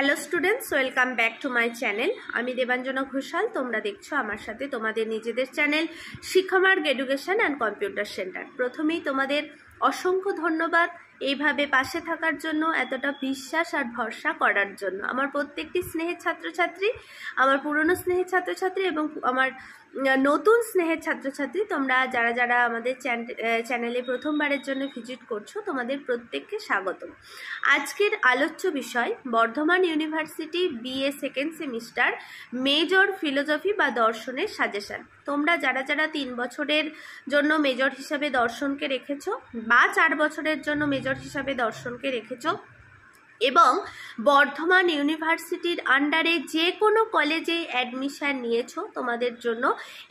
Hello students, welcome back to my channel. আমি দেবাঞ্জনা ঘোষাল। তোমরা দেখছো আমার সাথে তোমাদের নিজেদের channel Shikshamarg education and computer centre. প্রথমেই তোমাদের অসংখ্য ধন্যবাদ এইভাবে পাশে থাকার জন্য, এতটা বিশ্বাস আর ভরসা করার জন্য। আমার প্রত্যেকটি স্নেহের ছাত্রছাত্রী, আমার পুরনো স্নেহের ছাত্রছাত্রী এবং আমার নতুন স্নেহের ছাত্রছাত্রী, তোমরা যারা যারা আমাদের চ্যানেলে প্রথমবারের জন্য ভিজিট করছো, তোমাদের প্রত্যেককে স্বাগতম। আজকের আলোচ্য বিষয় Bardhaman university BA second semester major philosophy বা দর্শনের সাজেশন। তোমরা যারা যারা 3 বছরের জন্য মেজর হিসাবে দর্শনকে রেখেছো বা 4 বছরের জন্য মেজর হিসাবে দর্শনকে রেখেছো এবং বর্ধমান ইউনিভার্সিটির আন্ডারে যে কোনো কলেজে অ্যাডমিশান নিয়েছো, তোমাদের জন্য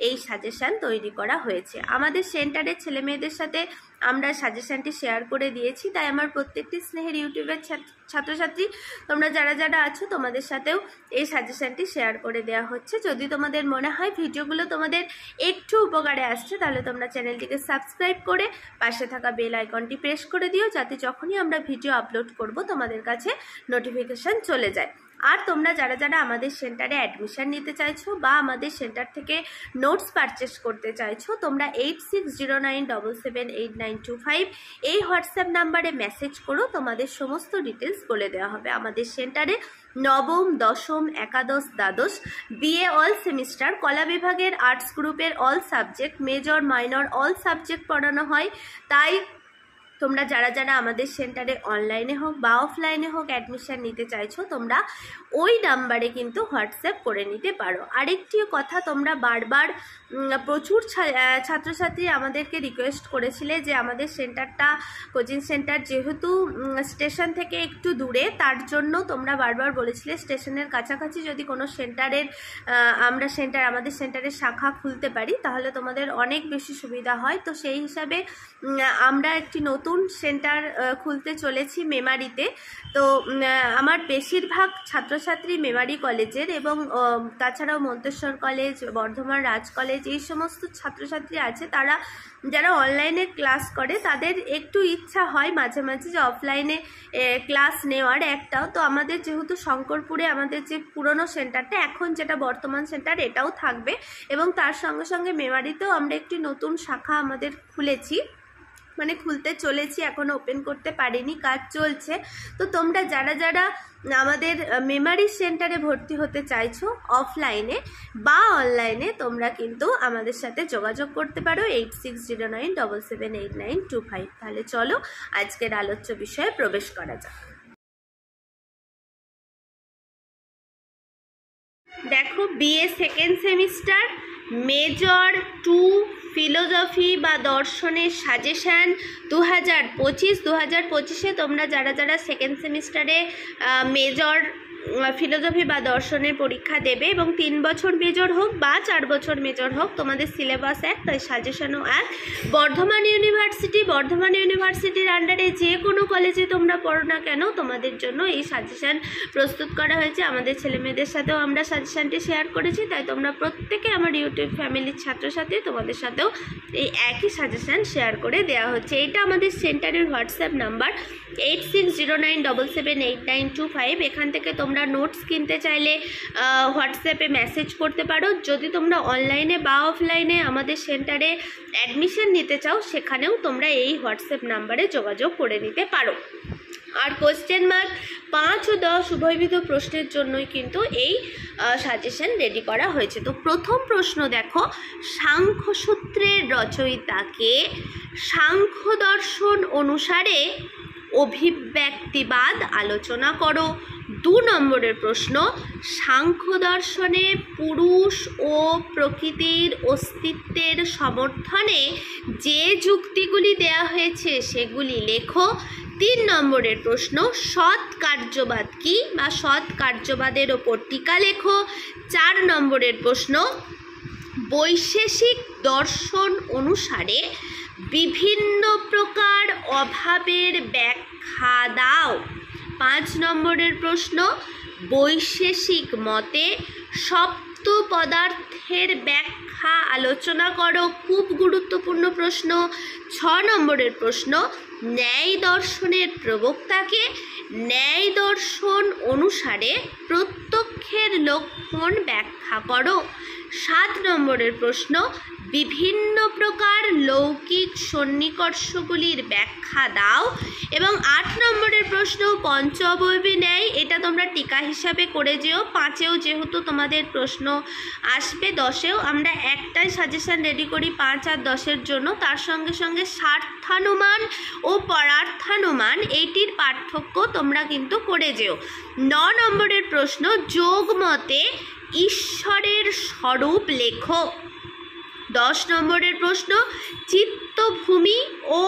এই সাজেশান তৈরি করা হয়েছে। আমাদের সেন্টারের ছেলেমেয়েদের সাথে আমরা সাজেশানটি শেয়ার করে দিয়েছি, তাই আমার প্রত্যেকটি স্নেহের ইউটিউবের ছাত্রছাত্রী তোমরা যারা যারা আছো, তোমাদের সাথেও এই সাজেশানটি শেয়ার করে দেওয়া হচ্ছে। যদি তোমাদের মনে হয় ভিডিওগুলো তোমাদের একটু উপকারে আসছে, তাহলে তোমরা চ্যানেলটিকে সাবস্ক্রাইব করে পাশে থাকা বেল আইকনটি প্রেস করে দিও, যাতে যখনই আমরা ভিডিও আপলোড করব তোমাদের কাছে নোটিফিকেশান চলে যায়। আর তোমরা যারা যারা আমাদের সেন্টারে অ্যাডমিশান নিতে চাইছো বা আমাদের সেন্টার থেকে নোটস পারচেস করতে চাইছো, তোমরা 8609778925 এই হোয়াটসঅ্যাপ নাম্বারে মেসেজ করো। তোমাদের সমস্ত ডিটেলস বলে দেওয়া হবে। আমাদের সেন্টারে নবম, দশম, একাদশ, দ্বাদশ, বিএ অল সেমিস্টার, কলা বিভাগের আর্টস গ্রুপের all subject, major minor all subject পড়ানো হয়। তাই তোমরা যারা যারা আমাদের সেন্টারে অনলাইনে হোক বা অফলাইনে হোক অ্যাডমিশান নিতে চাইছো, তোমরা ওই নাম্বারে কিন্তু হোয়াটসঅ্যাপ করে নিতে পারো। আরেকটিও কথা, তোমরা বারবার প্রচুর ছাত্রছাত্রী আমাদেরকে রিকোয়েস্ট করেছিলে যে আমাদের সেন্টারটা, কোচিং সেন্টার যেহেতু স্টেশন থেকে একটু দূরে, তার জন্য তোমরা বারবার বলেছিলে স্টেশনের কাছাকাছি যদি কোনো সেন্টারের আমাদের সেন্টারের শাখা খুলতে পারি তাহলে তোমাদের অনেক বেশি সুবিধা হয়। তো সেই হিসাবে আমরা একটি নতুন সেন্টার খুলতে চলেছি মেমারিতে। তো আমার বেশিরভাগ ছাত্রছাত্রী মেমারি কলেজের এবং তাছাড়াও মন্তেশ্বর কলেজ, বর্ধমান রাজ কলেজ, এই সমস্ত ছাত্রছাত্রী আছে তারা যারা অনলাইনে ক্লাস করে, তাদের একটু ইচ্ছা হয় মাঝে মাঝে যে অফলাইনে ক্লাস নেওয়ার একটাও। তো আমাদের যেহেতু শঙ্করপুরে আমাদের যে পুরনো সেন্টারটা, এখন যেটা বর্তমান সেন্টার, এটাও থাকবে এবং তার সঙ্গে সঙ্গে মেমারিতেও আমরা একটি নতুন শাখা আমাদের খুলতে চলেছি, এখনো ওপেন করতে পারিনি, কাজ চলছে। তো তোমরা যারা যারা আমাদের মেমারি সেন্টারে ভর্তি হতে চাইছো অফলাইনে বা অনলাইনে, তোমরা কিন্তু আমাদের সাথে যোগাযোগ করতে পারো 8609778925। তাহলে চলো আজকের আলোচ্য বিষয়ে প্রবেশ করা যাক। দেখো, BA second semester major 2 philosophy বা দর্শনের সাজেশান 2025-2025-এ তোমরা যারা যারা সেকেন্ড সেমিস্টারে মেজর ফিলোসফি বা দর্শনের পরীক্ষা দেবে এবং 3 বছর মেজর হোক বা 4 বছর মেজর হোক, তোমাদের সিলেবাস এক, তাই সাজেশনও এক। বর্ধমান ইউনিভার্সিটির আন্ডারে যে কোনো কলেজে তোমরা পড়ো না কেন, তোমাদের জন্য এই সাজেশান প্রস্তুত করা হয়েছে। আমাদের ছেলেমেয়েদের সাথেও আমরা সাজেশানটি শেয়ার করেছি, তাই তোমরা প্রত্যেকে আমার ইউটিউব ফ্যামিলির ছাত্রছাত্রী, তোমাদের সাথেও এই একই সাজেশান শেয়ার করে দেওয়া হচ্ছে। এটা আমাদের সেন্টারের হোয়াটসঅ্যাপ নাম্বার 8609778925। এখান থেকে তোমরা নোটস কিনতে চাইলে হোয়াটসঅ্যাপে মেসেজ করতে পারো। যদি তোমরা অনলাইনে বা অফলাইনে আমাদের সেন্টারে অ্যাডমিশন নিতে চাও, সেখানেও তোমরা এই হোয়াটসঅ্যাপ নাম্বারে যোগাযোগ করে নিতে পারো। আর কোয়েশ্চেন মার্ক 5 ও 10 উভয়বিধ প্রশ্নের জন্যই কিন্তু এই সাজেশন রেডি করা হয়েছে। তো প্রথম প্রশ্ন দেখো, সাংখ্যসূত্রের রচয়িতাকে সাংখ্য দর্শন অনুসারে অভিব্যক্তিবাদ আলোচনা করো। 2 নম্বরের প্রশ্ন, সাংখ্য দর্শনে পুরুষ ও প্রকৃতির অস্তিত্বের সমর্থনে যে যুক্তিগুলি দেয়া হয়েছে সেগুলি লেখো। 3 নম্বরের প্রশ্ন, সৎ কার্যবাদ কি বা সৎ কার্যবাদের ওপর টিকা লেখো। 4 নম্বরের প্রশ্ন, বৈশেষিক দর্শন অনুসারে বিভিন্ন প্রকার অভাবের ব্যাখ্যা দাও। 5 নম্বরের প্রশ্ন, বৈশেষিক মতে সপ্ত পদার্থের ব্যাখ্যা আলোচনা করো। খুব গুরুত্বপূর্ণ প্রশ্ন। 6 নম্বরের প্রশ্ন, ন্যায় দর্শনের প্রবক্তাকে? ন্যায় দর্শন অনুসারে প্রত্যক্ষের লক্ষণ ব্যাখ্যা করো। 7 নম্বরের প্রশ্ন, বিভিন্ন প্রকার লৌকিক সন্নিকর্ষগুলির ব্যাখ্যা দাও। এবং 8 নম্বরের প্রশ্ন, পঞ্চ অবয়বী ন্যায়, এটা তোমরা টিকা হিসাবে করে যেও। 5এও যেহেতু তোমাদের প্রশ্ন আসবে, 10এও আমরা একটাই সাজেশন রেডি করি 5 আর 10-এর জন্য। তার সঙ্গে সঙ্গে স্বার্থানুমান ও পরার্থানুমান এইটির পার্থক্য তোমরা কিন্তু করে যেও। 9 নম্বরের প্রশ্ন, যোগ মতে ঈশ্বরের স্বরূপ লেখো। 10 নম্বরের প্রশ্ন, চিত্তভূমি ও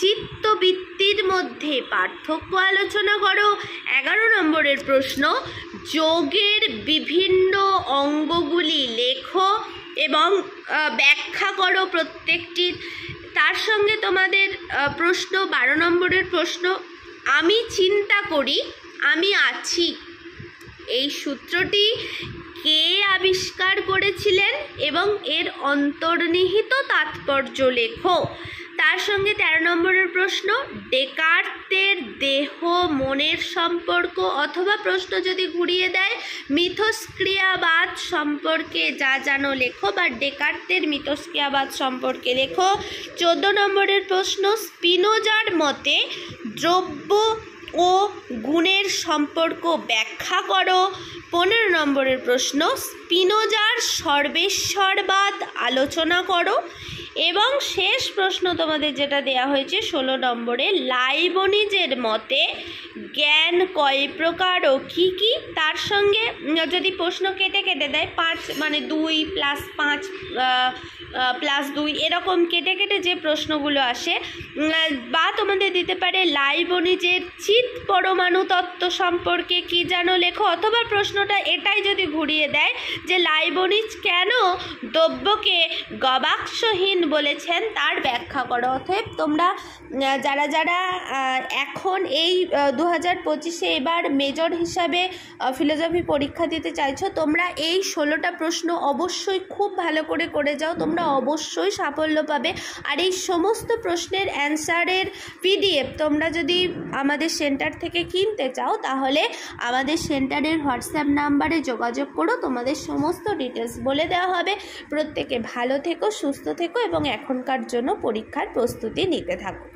চিত্তবৃত্তির মধ্যে পার্থক্য আলোচনা করো। 11 নম্বরের প্রশ্ন, যোগের বিভিন্ন অঙ্গগুলি লেখো এবং ব্যাখ্যা করো প্রত্যেকটির। তার সঙ্গে তোমাদের প্রশ্ন 12 নম্বরের প্রশ্ন, আমি চিন্তা করি আমি আছি, এই সূত্রটি কে আবিষ্কার করেছিলেন এবং এর অন্তর্নিহিত তাৎপর্য লেখো। তার সঙ্গে 13 নম্বরের প্রশ্ন, ডেকার্তের দেহ মনের সম্পর্ক, অথবা প্রশ্ন যদি ঘুরিয়ে দেয় মিথস্ক্রিয়াবাদ সম্পর্কে যা জানো লেখো, বা ডেকার্তের মিথস্ক্রিয়াবাদ সম্পর্কে লেখো। 14 নম্বরের প্রশ্ন, স্পিনোজার মতে দ্রব্য ও গুণের সম্পর্ক ব্যাখ্যা করো। 15 নম্বরের প্রশ্ন, স্পিনোজার সর্বেশ্বরবাদ আলোচনা করো। এবং শেষ প্রশ্ন তোমাদের যেটা দেয়া হয়েছে 16 নম্বরে, লাইবনিজের মতে জ্ঞান কয় প্রকার ও কী কী। তার সঙ্গে যদি প্রশ্ন কেটে কেটে দেয় 5 মানে 2 + 5 + 2 এরকম কেটে কেটে যে প্রশ্নগুলো আসে, বা তোমাদের দিতে পারে লাইবনিজের চিৎ পরমাণু তত্ত্ব সম্পর্কে কি জানো লেখো, অথবা প্রশ্নটা এটাই যদি ঘুরিয়ে দেয় যে লাইবনিজ কেন দ্রব্যকে গবাক্ষহীন বলেছেন তার ব্যাখ্যা করো। অতএব তোমরা যারা যারা এখন এই 2025-এ এবার মেজর হিসাবে ফিলোসফি পরীক্ষা দিতে চাইছো, তোমরা এই 16টা প্রশ্ন অবশ্যই খুব ভালো করে করে যাও, তোমরা অবশ্যই সাফল্য পাবে। আর এই সমস্ত প্রশ্নের অ্যান্সারের PDF তোমরা যদি আমাদের সেন্টার থেকে কিনতে চাও, তাহলে আমাদের সেন্টারের হোয়াটসঅ্যাপ নাম্বারে যোগাযোগ করো, তোমাদের সমস্ত ডিটেলস বলে দেওয়া হবে। প্রত্যেকে ভালো থেকো, সুস্থ থেকো এবং এখনকার জন্য পরীক্ষার প্রস্তুতি নিতে থাকো।